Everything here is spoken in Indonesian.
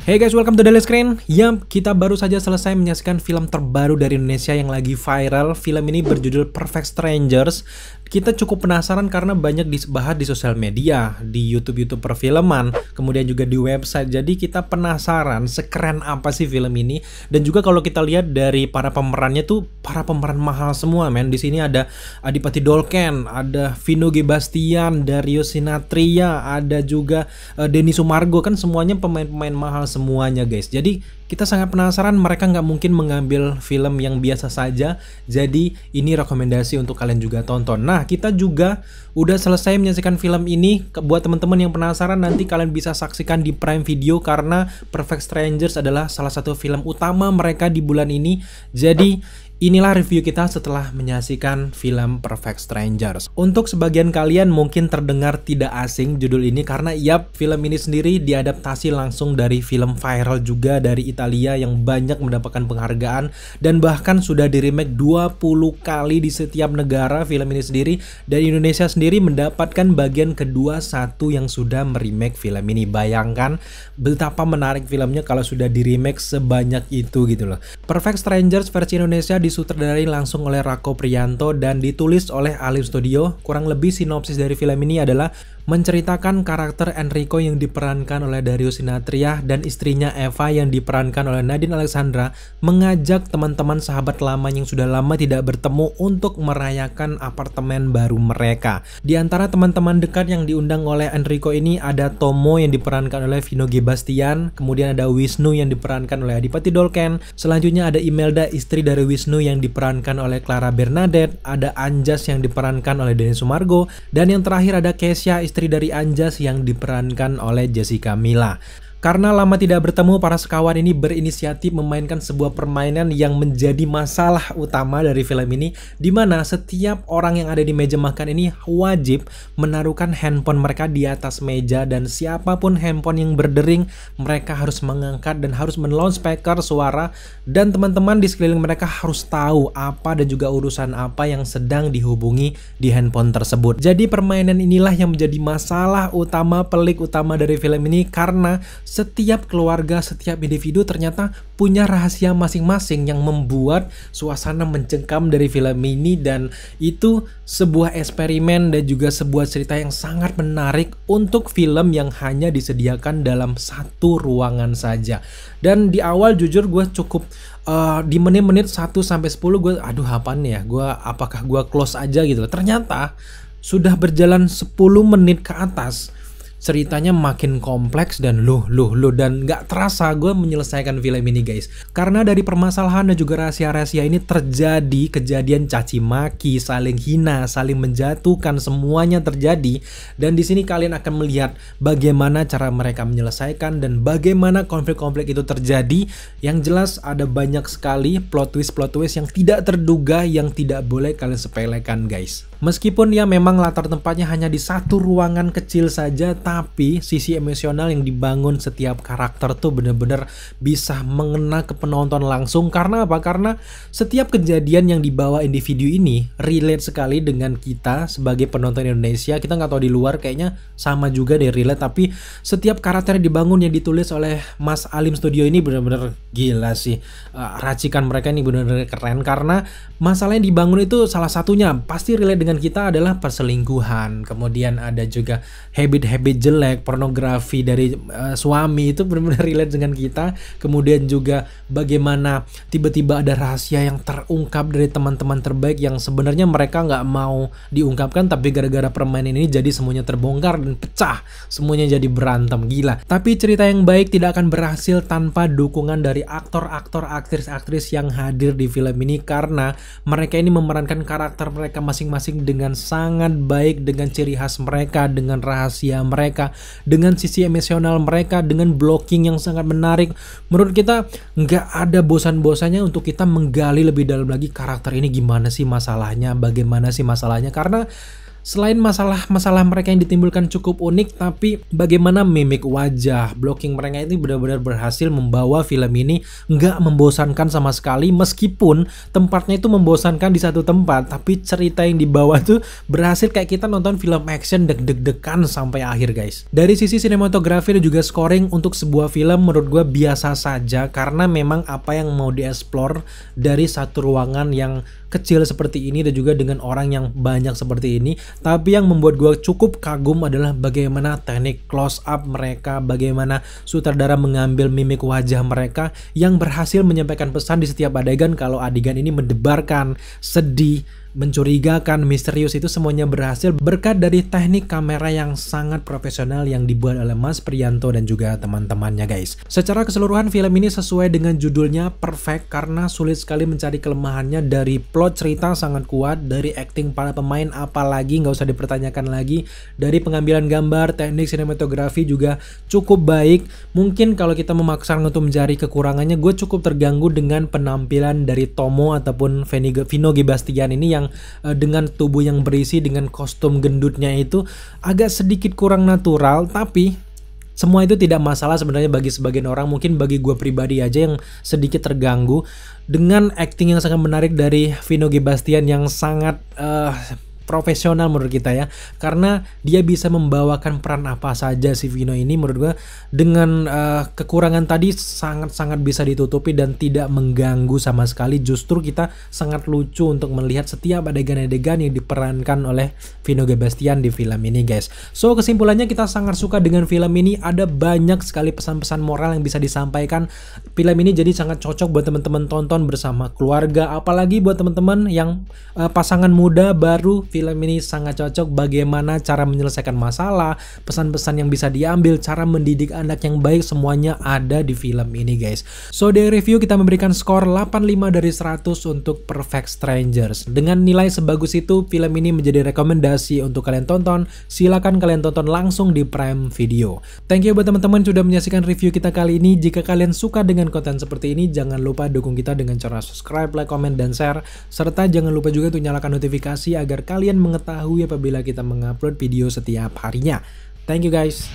Hey guys, welcome to Daily Screen. Yap, kita baru saja selesai menyaksikan film terbaru dari Indonesia yang lagi viral. Film ini berjudul Perfect Strangers. Kita cukup penasaran karena banyak dibahas di sosial media, di YouTube perfilman, kemudian juga di website. Jadi kita penasaran sekeren apa sih film ini. Dan juga kalau kita lihat dari para pemerannya tuh para pemeran mahal semua, men. Di sini ada Adipati Dolken, ada Vino G. Bastian, Darius Sinathrya, ada juga Denny Sumargo, kan semuanya pemain-pemain mahal semuanya guys. Jadi kita sangat penasaran, mereka nggak mungkin mengambil film yang biasa saja. Jadi ini rekomendasi untuk kalian juga tonton. Nah, kita juga udah selesai menyaksikan film ini. Buat teman-teman yang penasaran, nanti kalian bisa saksikan di Prime Video karena Perfect Strangers adalah salah satu film utama mereka di bulan ini. Jadi inilah review kita setelah menyaksikan film Perfect Strangers. Untuk sebagian kalian mungkin terdengar tidak asing judul ini karena yap, film ini sendiri diadaptasi langsung dari film viral juga dari Italia yang banyak mendapatkan penghargaan dan bahkan sudah di remake 20 kali di setiap negara film ini sendiri, dan Indonesia sendiri mendapatkan bagian kedua satu yang sudah meremake film ini. Bayangkan betapa menarik filmnya kalau sudah di remake sebanyak itu gitu loh. Perfect Strangers versi Indonesia disutradarai langsung oleh Rako Priyanto dan ditulis oleh Alim Studio. Kurang lebih sinopsis dari film ini adalah menceritakan karakter Enrico yang diperankan oleh Darius Sinathrya dan istrinya Eva yang diperankan oleh Nadine Alexandra mengajak teman-teman sahabat lama yang sudah lama tidak bertemu untuk merayakan apartemen baru mereka. Di antara teman-teman dekat yang diundang oleh Enrico ini ada Tomo yang diperankan oleh Vino G. Bastian, kemudian ada Wisnu yang diperankan oleh Adipati Dolken, selanjutnya ada Imelda istri dari Wisnu yang diperankan oleh Clara Bernadette, ada Anjas yang diperankan oleh Denny Sumargo, dan yang terakhir ada Kesha istri dari Anjas yang diperankan oleh Jessica Mila. Karena lama tidak bertemu, para sekawan ini berinisiatif memainkan sebuah permainan yang menjadi masalah utama dari film ini, di mana setiap orang yang ada di meja makan ini wajib menaruhkan handphone mereka di atas meja, dan siapapun handphone yang berdering mereka harus mengangkat dan harus men-loudspeaker suara, dan teman-teman di sekeliling mereka harus tahu apa dan juga urusan apa yang sedang dihubungi di handphone tersebut. Jadi permainan inilah yang menjadi masalah utama, pelik utama dari film ini, karena setiap keluarga, setiap individu ternyata punya rahasia masing-masing yang membuat suasana mencengkam dari film ini, dan itu sebuah eksperimen dan juga sebuah cerita yang sangat menarik untuk film yang hanya disediakan dalam satu ruangan saja. Dan di awal jujur gue cukup di menit-menit 1 sampai 10 gue aduh apaan ya, apakah gue close aja gitu. Ternyata sudah berjalan 10 menit ke atas ceritanya makin kompleks dan dan nggak terasa gue menyelesaikan film ini guys, karena dari permasalahan dan juga rahasia-rahasia ini terjadi kejadian caci maki, saling hina, saling menjatuhkan, semuanya terjadi. Dan di sini kalian akan melihat bagaimana cara mereka menyelesaikan dan bagaimana konflik-konflik itu terjadi. Yang jelas ada banyak sekali plot twist yang tidak terduga yang tidak boleh kalian sepelekan guys. Meskipun ya memang latar tempatnya hanya di satu ruangan kecil saja, tapi sisi emosional yang dibangun setiap karakter tuh bener-bener bisa mengena ke penonton langsung. Karena apa? Karena setiap kejadian yang dibawa individu ini relate sekali dengan kita sebagai penonton Indonesia. Kita nggak tahu di luar kayaknya sama juga deh relate, tapi setiap karakter yang dibangun yang ditulis oleh Mas Alim Studio ini bener-bener gila sih. Racikan mereka ini bener-bener keren, karena masalah yang dibangun itu salah satunya pasti relate dengan kita adalah perselingkuhan, kemudian ada juga habit-habit jelek, pornografi dari suami, itu benar-benar relate dengan kita. Kemudian juga bagaimana tiba-tiba ada rahasia yang terungkap dari teman-teman terbaik yang sebenarnya mereka nggak mau diungkapkan, tapi gara-gara permainan ini jadi semuanya terbongkar dan pecah, semuanya jadi berantem, gila. Tapi cerita yang baik tidak akan berhasil tanpa dukungan dari aktor-aktor, aktris-aktris yang hadir di film ini, karena mereka ini memerankan karakter mereka masing-masing dengan sangat baik, dengan ciri khas mereka, dengan rahasia mereka, dengan sisi emosional mereka, dengan blocking yang sangat menarik. Menurut kita nggak ada bosan-bosannya untuk kita menggali lebih dalam lagi karakter ini, gimana sih masalahnya, bagaimana sih masalahnya, karena Selain masalah mereka yang ditimbulkan cukup unik, tapi bagaimana mimik wajah, blocking mereka itu benar-benar berhasil membawa film ini nggak membosankan sama sekali, meskipun tempatnya itu membosankan di satu tempat, tapi cerita yang dibawa tuh berhasil kayak kita nonton film action deg-deg-degan sampai akhir guys. Dari sisi sinematografi dan juga scoring untuk sebuah film menurut gue biasa saja, karena memang apa yang mau dieksplor dari satu ruangan yang kecil seperti ini dan juga dengan orang yang banyak seperti ini. Tapi yang membuat gue cukup kagum adalah bagaimana teknik close up mereka, bagaimana sutradara mengambil mimik wajah mereka yang berhasil menyampaikan pesan di setiap adegan. Kalau adegan ini mendebarkan, sedih, mencurigakan, misterius, itu semuanya berhasil berkat dari teknik kamera yang sangat profesional yang dibuat oleh Mas Priyanto dan juga teman-temannya guys. Secara keseluruhan film ini sesuai dengan judulnya perfect, karena sulit sekali mencari kelemahannya. Dari plot cerita sangat kuat, dari acting para pemain apalagi nggak usah dipertanyakan lagi, dari pengambilan gambar, teknik sinematografi juga cukup baik. Mungkin kalau kita memaksakan untuk mencari kekurangannya, gue cukup terganggu dengan penampilan dari Tomo ataupun Vino G. Bastian ini yang dengan tubuh yang berisi, dengan kostum gendutnya itu agak sedikit kurang natural. Tapi semua itu tidak masalah sebenarnya bagi sebagian orang. Mungkin bagi gue pribadi aja yang sedikit terganggu dengan acting yang sangat menarik dari Vino G. Bastian yang sangat profesional menurut kita ya, karena dia bisa membawakan peran apa saja si Vino ini. Menurut gue dengan kekurangan tadi sangat-sangat bisa ditutupi dan tidak mengganggu sama sekali. Justru kita sangat lucu untuk melihat setiap adegan-adegan yang diperankan oleh Vino G. Bastian di film ini guys. So kesimpulannya kita sangat suka dengan film ini. Ada banyak sekali pesan-pesan moral yang bisa disampaikan. Film ini jadi sangat cocok buat teman-teman tonton bersama keluarga, apalagi buat teman-teman yang pasangan muda baru. Film ini sangat cocok. Bagaimana cara menyelesaikan masalah, pesan-pesan yang bisa diambil, cara mendidik anak yang baik, semuanya ada di film ini guys. So dari review kita memberikan skor 85 dari 100 untuk Perfect Strangers. Dengan nilai sebagus itu, film ini menjadi rekomendasi untuk kalian tonton. Silakan kalian tonton langsung di Prime Video. Thank you buat teman-teman sudah menyaksikan review kita kali ini. Jika kalian suka dengan konten seperti ini, jangan lupa dukung kita dengan cara subscribe, like, comment, dan share. Serta jangan lupa juga untuk nyalakan notifikasi agar kalian mengetahui apabila kita mengupload video setiap harinya. Thank you guys.